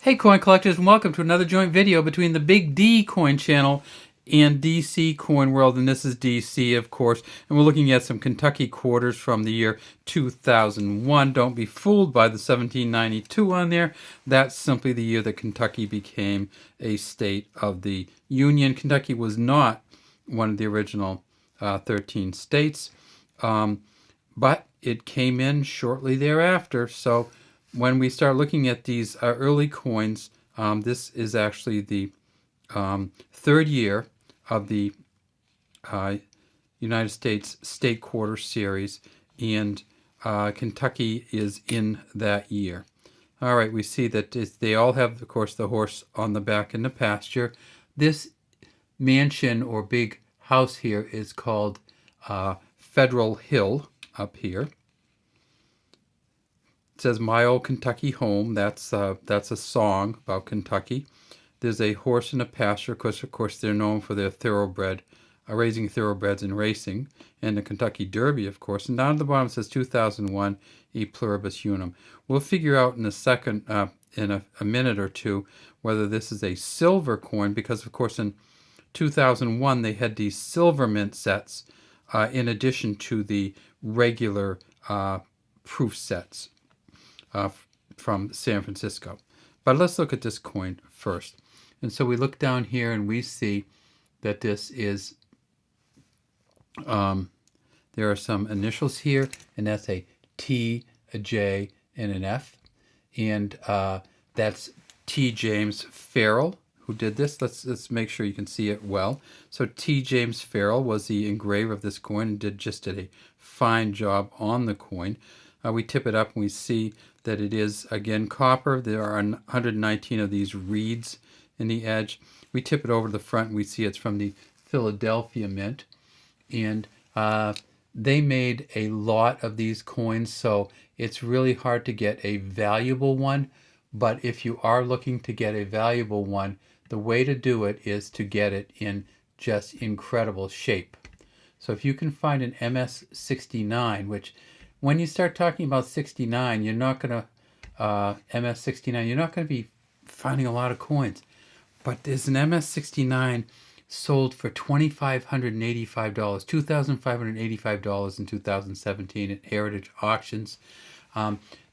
Hey coin collectors, and welcome to another joint video between the Big D coin channel and DC Coin World, and this is DC of course, and we're looking at some Kentucky quarters from the year 2001. Don't be fooled by the 1792 on there. That's simply the year that Kentucky became a state of the Union. Kentucky was not one of the original 13 states, but it came in shortly thereafter. So when we start looking at these early coins, this is actually the third year of the United States State Quarter Series, and Kentucky is in that year. All right, we see that they all have, of course, the horse on the back in the pasture. This mansion or big house here is called Federal Hill up here. It says "My Old Kentucky Home." That's a song about Kentucky. There's a horse in a pasture. Of course, they're known for their thoroughbred, raising thoroughbreds and racing, and the Kentucky Derby, of course. And down at the bottom it says 2001, E Pluribus Unum. We'll figure out in a second, in a minute or two, whether this is a silver coin, because of course in 2001 they had these silver mint sets in addition to the regular proof sets from San Francisco. But let's look at this coin first. And so we look down here and we see that this is, there are some initials here, and that's a T, a J, and an F. And that's T. James Farrell who did this. Let's make sure you can see it well. So T. James Farrell was the engraver of this coin and did a fine job on the coin. We tip it up and we see that it is, again, copper. There are 119 of these reeds in the edge. We tip it over to the front and we see it's from the Philadelphia Mint. And they made a lot of these coins, so it's really hard to get a valuable one. But if you are looking to get a valuable one, the way to do it is to get it in just incredible shape. So if you can find an MS69, which when you start talking about 69, you're not going to, MS69, you're not going to be finding a lot of coins. But there's an MS69 sold for $2,585, $2,585 in 2017 at Heritage Auctions.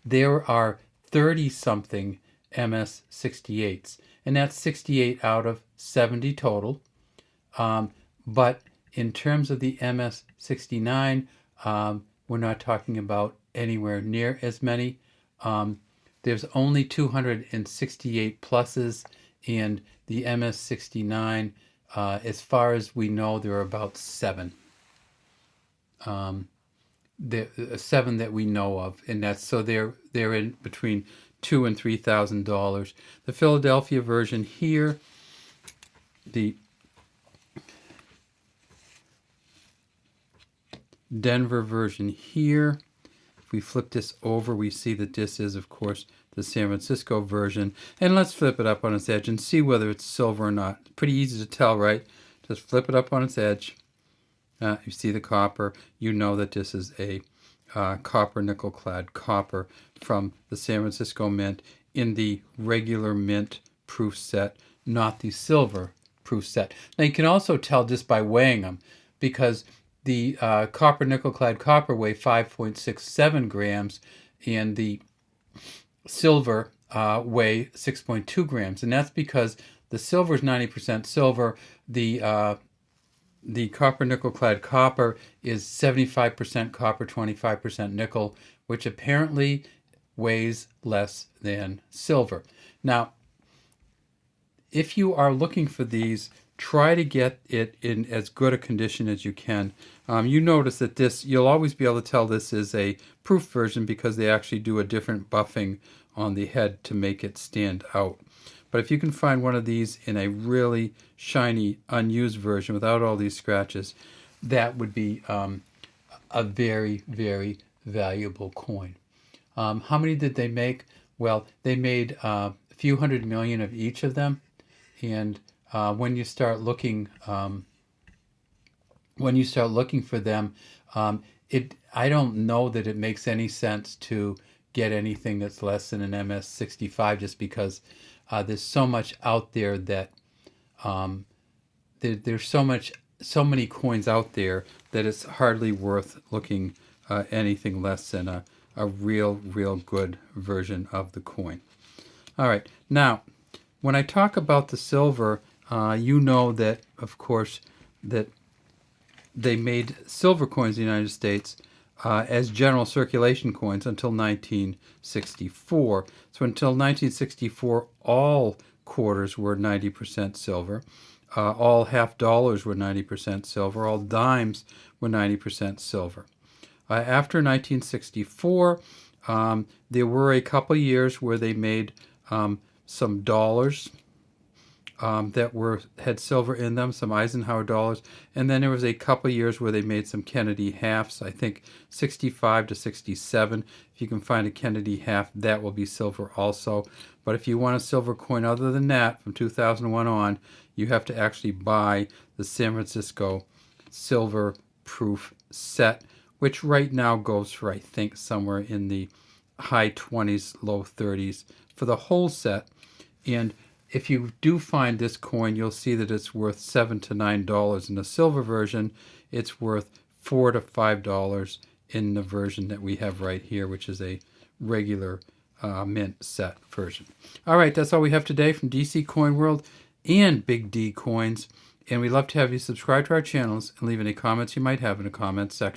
There are 30-something MS68s, and that's 68 out of 70 total. But in terms of the MS69, we're not talking about anywhere near as many. There's only 268 pluses, and the MS69, as far as we know, there are about 7. The 7 that we know of, and that's so they're in between $2,000 and $3,000. The Philadelphia version here, the Denver version here. If we flip this over, we see that this is, of course, the San Francisco version. And let's flip it up on its edge and see whether it's silver or not. It's pretty easy to tell, right? Just flip it up on its edge. You see the copper. You know that this is a copper, nickel-clad copper from the San Francisco Mint in the regular mint proof set, not the silver proof set. Now you can also tell just by weighing them, because the copper, nickel-clad copper weigh 5.67 grams, and the silver weigh 6.2 grams. And that's because the silver is 90% silver. The copper, nickel-clad copper is 75% copper, 25% nickel, which apparently weighs less than silver. Now, if you are looking for these, try to get it in as good a condition as you can. You notice that this, you'll always be able to tell this is a proof version because they actually do a different buffing on the head to make it stand out. But if you can find one of these in a really shiny, unused version without all these scratches, that would be a very, very valuable coin. How many did they make? Well, they made a few 100 million of each of them. And when you start looking for them, I don't know that it makes any sense to get anything that's less than an MS-65 just because there's so much out there that there's so many coins out there that it's hardly worth looking anything less than a real good version of the coin. All right, now when I talk about the silver, you know that, of course, that they made silver coins in the United States as general circulation coins until 1964. So until 1964, all quarters were 90% silver. All half dollars were 90% silver. All dimes were 90% silver. After 1964, there were a couple years where they made some dollars that had silver in them, some Eisenhower dollars, and then there was a couple years where they made some Kennedy halves. I think 65 to 67. If you can find a Kennedy half, that will be silver also. But if you want a silver coin other than that, from 2001 on, you have to actually buy the San Francisco silver proof set, which right now goes for, I think, somewhere in the high 20s, low 30s for the whole set. And if you do find this coin, you'll see that it's worth $7 to $9 in the silver version. It's worth $4 to $5 in the version that we have right here, which is a regular mint set version. All right, that's all we have today from DC Coin World and Big D Coins. And we'd love to have you subscribe to our channels and leave any comments you might have in the comments section.